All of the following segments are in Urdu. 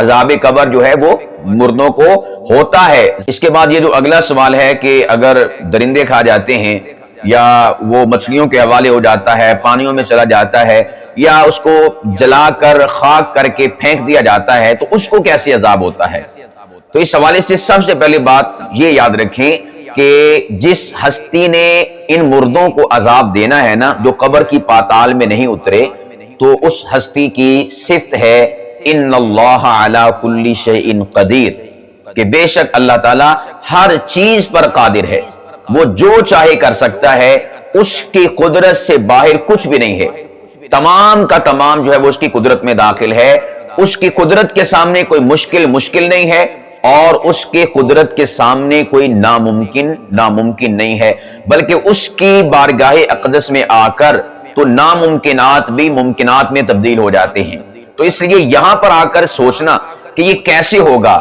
عذاب قبر جو ہے وہ مردوں کو ہوتا ہے۔ اس کے بعد یہ جو اگلا سوال ہے کہ اگر درندے کھا جاتے ہیں یا وہ مچھلیوں کے حوالے ہو جاتا ہے، پانیوں میں چلا جاتا ہے، یا اس کو جلا کر خاک کر کے پھینک دیا جاتا ہے، تو اس کو کیسے عذاب ہوتا ہے؟ تو اس حوالے سے سب سے پہلے بات یہ یاد رکھیں کہ جس ہستی نے ان مردوں کو عذاب دینا ہے نا، جو قبر کی پاتال میں نہیں اترے، تو اس ہستی کی صفت ہے ان اللہ علی کل شیء قدیر، کہ بے شک اللہ تعالیٰ ہر چیز پر قادر ہے، وہ جو چاہے کر سکتا ہے، اس کی قدرت سے باہر کچھ بھی نہیں ہے، تمام کا تمام جو ہے وہ اس کی قدرت میں داخل ہے، اس کی قدرت کے سامنے کوئی مشکل نہیں ہے، اور اس کے قدرت کے سامنے کوئی ناممکن نہیں ہے، بلکہ اس کی بارگاہ اقدس میں آ کر تو ناممکنات بھی ممکنات میں تبدیل ہو جاتے ہیں۔ تو اس لیے یہاں پر آ کر سوچنا کہ یہ کیسے ہوگا،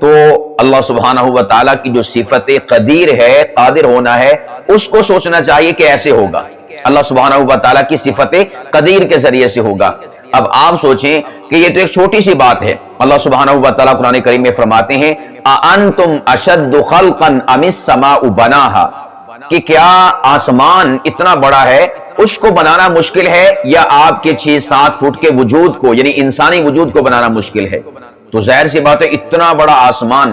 تو اللہ سبحانہ و تعالیٰ کی جو صفت قدیر ہے، قادر ہونا ہے، اس کو سوچنا چاہیے کہ ایسے ہوگا، اللہ سبحانہ و تعالیٰ کی صفت قدیر کے ذریعے سے ہوگا۔ اب آپ سوچیں کہ یہ تو ایک چھوٹی سی بات ہے، اللہ سبحانہ و تعالیٰ قرآن کریم میں فرماتے ہیں اَأَنْتُمْ أَشَدُّ خَلْقًا أَمِ السَّمَاءُ بَنَاهَا، کہ کیا آسمان اتنا بڑا ہے اس کو بنانا مشکل ہے، یا آپ کے 6-7 فٹ کے وجود کو، یعنی انسانی وجود کو بنانا مشکل ہے؟ تو ظاہر سی بات ہے اتنا بڑا آسمان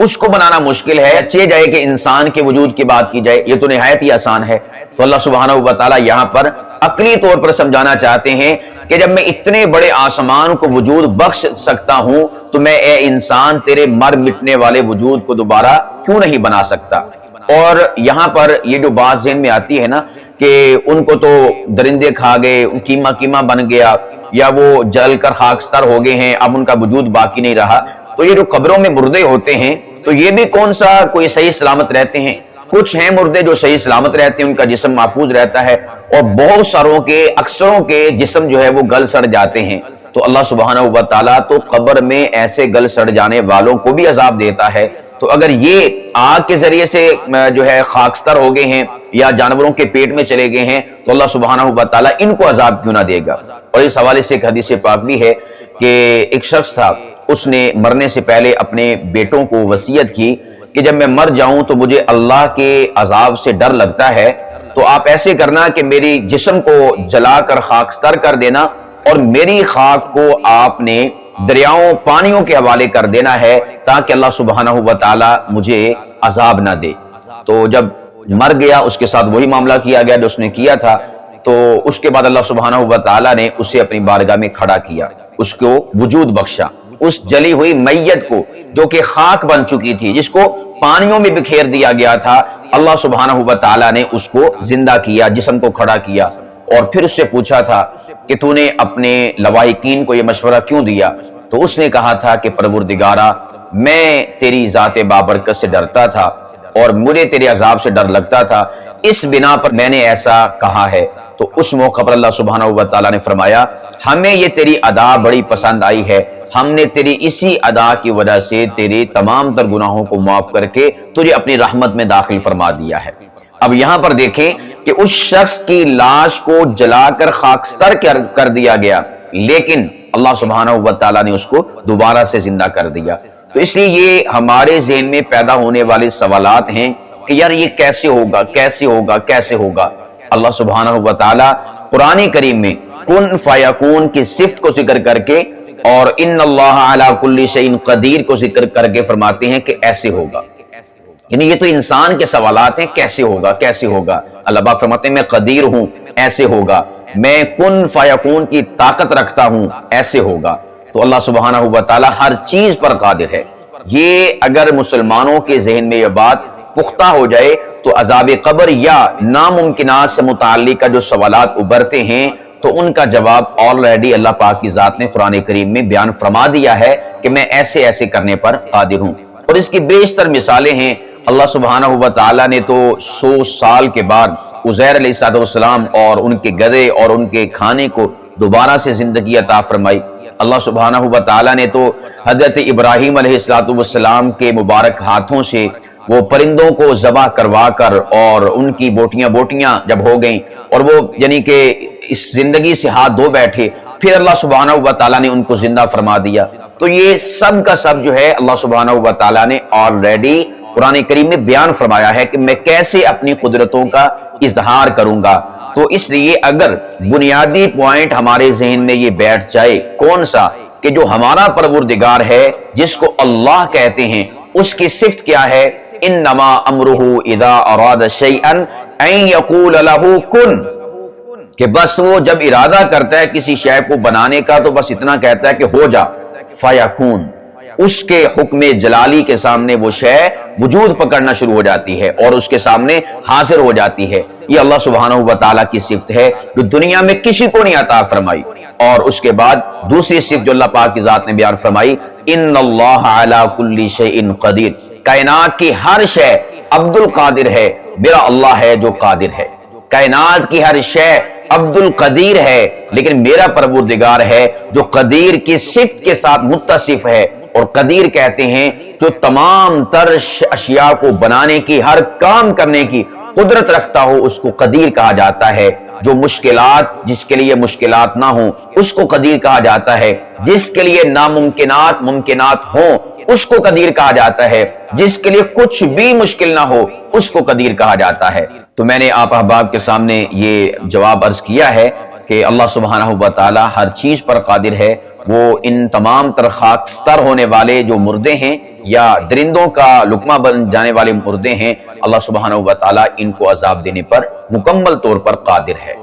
اس کو بنانا مشکل ہے، اچھے جائے کہ انسان کے وجود کی بات کی جائے، یہ تو نہایت ہی آسان ہے۔ تو اللہ سبحانہ و تعالیٰ یہاں پر عقلی طور پر سمجھانا چاہتے ہیں کہ جب میں اتنے بڑے آسمان کو وجود بخش سکتا ہوں، تو میں اے انسان تیرے مر مٹنے والے وجود کو دوبارہ کیوں نہیں بنا سکتا؟ اور یہاں پر یہ جو بات ذہن میں آتی ہے نا کہ ان کو تو درندے کھا گئے، کیما بن گیا، یا وہ جل کر خاکستر ہو گئے ہیں، اب ان کا وجود باقی نہیں رہا، تو یہ جو قبروں میں مردے ہوتے ہیں تو یہ بھی کون سا کوئی صحیح سلامت رہتے ہیں؟ کچھ ہیں مردے جو صحیح سلامت رہتے ہیں، ان کا جسم محفوظ رہتا ہے، اور بہت ساروں کے اکثروں کے جسم جو ہے وہ گل سڑ جاتے ہیں۔ تو اللہ سبحانہ و تعالیٰ تو قبر میں ایسے گل سڑ جانے والوں کو بھی عذاب دیتا ہے، تو اگر یہ آگ کے ذریعے سے جو ہے خاکستر ہو گئے ہیں یا جانوروں کے پیٹ میں چلے گئے ہیں، تو اللہ سبحانہ و تعالیٰ ان کو عذاب کیوں نہ دے گا؟ اور اس حوالے سے ایک حدیث پاک بھی ہے کہ ایک شخص تھا، اس نے مرنے سے پہلے اپنے بیٹوں کو وصیت کی کہ جب میں مر جاؤں تو مجھے اللہ کے عذاب سے ڈر لگتا ہے، تو آپ ایسے کرنا کہ میری جسم کو جلا کر خاکستر کر دینا، اور میری خاک کو آپ نے دریاؤں پانیوں کے حوالے کر دینا ہے، تاکہ اللہ سبحانہ و تعالیٰ مجھے عذاب نہ دے۔ تو جب مر گیا اس کے ساتھ وہی معاملہ کیا گیا جو اس نے کیا تھا، تو اس کے بعد اللہ سبحانہ و تعالیٰ نے اسے اپنی بارگاہ میں کھڑا کیا، اس کو وجود بخشا، اس جلی ہوئی میت کو جو کہ خاک بن چکی تھی، جس کو پانیوں میں بکھیر دیا گیا تھا، اللہ سبحانہ و تعالیٰ نے اس کو زندہ کیا، جسم کو کھڑا کیا، اور پھر اس سے پوچھا تھا کہ تو نے اپنے لواحقین کو یہ مشورہ کیوں دیا؟ تو اس نے کہا تھا کہ پروردگارا، میں تیری ذات بابرکت سے ڈرتا تھا اور مجھے تیرے عذاب سے ڈر لگتا تھا، اس بنا پر میں نے ایسا کہا ہے۔ تو اس موقع پر اللہ سبحانہ و تعالیٰ نے فرمایا ہمیں یہ تیری ادا بڑی پسند آئی ہے، ہم نے تیری اسی ادا کی وجہ سے تیرے تمام تر گناہوں کو معاف کر کے تجھے اپنی رحمت میں داخل فرما دیا ہے۔ اب یہاں پر دیکھیں کہ اس شخص کی لاش کو جلا کر خاکستر کر دیا گیا، لیکن اللہ سبحانہ و تعالیٰ نے اس کو دوبارہ سے زندہ کر دیا۔ تو اس لیے یہ ہمارے ذہن میں پیدا ہونے والے سوالات ہیں کہ یار یہ کیسے ہوگا، کیسے ہوگا، کیسے ہوگا؟ اللہ سبحانہ و تعالیٰ قرآن کریم میں کن فیکون کی صفت کو ذکر کر کے اور ان اللہ علی کل شیء قدیر کو ذکر کر کے فرماتے ہیں کہ ایسے ہوگا۔ یعنی یہ تو انسان کے سوالات ہیں، کیسے ہوگا، کیسے ہوگا؟ اللہ پاک فرماتے ہیں میں قدیر ہوں، ایسے ہوگا، میں کن فیکون کی طاقت رکھتا ہوں، ایسے ہوگا۔ تو اللہ سبحانہ و تعالیٰ ہر چیز پر قادر ہے۔ یہ اگر مسلمانوں کے ذہن میں یہ بات پختہ ہو جائے تو عذاب قبر یا ناممکنات سے متعلقہ جو سوالات ابھرتے ہیں تو ان کا جواب آلریڈی اللہ پاک کی ذات نے قرآن کریم میں بیان فرما دیا ہے کہ میں ایسے ایسے کرنے پر قادر ہوں۔ اور اس کی بیشتر مثالیں ہیں۔ اللہ سبحانہ و تعالیٰ نے تو 100 سال کے بعد عزیر علیہ السلام اور ان کے گدھے اور ان کے کھانے کو دوبارہ سے زندگی عطا فرمائی۔ اللہ سبحانہ و تعالیٰ نے تو حضرت ابراہیم علیہ السلام کے مبارک ہاتھوں سے وہ پرندوں کو ذبح کروا کر اور ان کی بوٹیاں جب ہو گئیں اور وہ یعنی کہ اس زندگی سے ہاتھ دھو بیٹھے، پھر اللہ سبحانہ و تعالیٰ نے ان کو زندہ فرما دیا۔ تو یہ سب کا سب جو ہے اللہ سبحانہ و تعالیٰ نے آلریڈی قرآن کریم میں بیان فرمایا ہے کہ میں کیسے اپنی قدرتوں کا اظہار کروں گا۔ تو اس لیے اگر بنیادی پوائنٹ ہمارے ذہن میں یہ بیٹھ جائے، کون سا؟ کہ جو ہمارا پروردگار ہے جس کو اللہ کہتے ہیں، اس کی صفت کیا ہے؟ انما امرہ اذا اراد شیئا ان یقول لہ کن، کہ بس وہ جب ارادہ کرتا ہے کسی شے کو بنانے کا تو بس اتنا کہتا ہے کہ ہو جا، فیکون، اس کے حکم جلالی کے سامنے وہ شے وجود پکڑنا شروع ہو جاتی ہے اور اس کے سامنے حاضر ہو جاتی ہے۔ یہ اللہ سبحانہ و تعالیٰ کی صفت ہے جو دنیا میں کسی کو نہیں عطا فرمائی۔ اور اس کے بعد دوسری صفت جو اللہ پاک کی ذات نے بیان فرمائی، ان اللہ علی کل شیء قدیر، کائنات کی ہر شے عبد القادر ہے، میرا اللہ ہے جو قادر ہے۔ کائنات کی ہر شے عبد القدیر ہے، لیکن میرا پروردگار ہے جو قدیر کی صفت کے ساتھ متصف ہے۔ اور قدیر کہتے ہیں جو تمام تر اشیاء کو بنانے کی، ہر کام کرنے کی قدرت رکھتا ہو، اس کو قدیر کہا جاتا ہے۔ جو مشکلات، جس کے لیے مشکلات نہ ہوں، اس کو قدیر کہا جاتا ہے۔ جس کے لیے ناممکنات ممکنات ہوں، اس کو قدیر کہا جاتا ہے۔ جس کے لیے کچھ بھی مشکل نہ ہو، اس کو قدیر کہا جاتا ہے۔ تو میں نے آپ احباب کے سامنے یہ جواب عرض کیا ہے کہ اللہ سبحانہ و تعالی ہر چیز پر قادر ہے۔ وہ ان تمام تر خاکستر ہونے والے جو مردے ہیں یا درندوں کا لقمہ بن جانے والے مردے ہیں، اللہ سبحانہ و تعالی ان کو عذاب دینے پر مکمل طور پر قادر ہے۔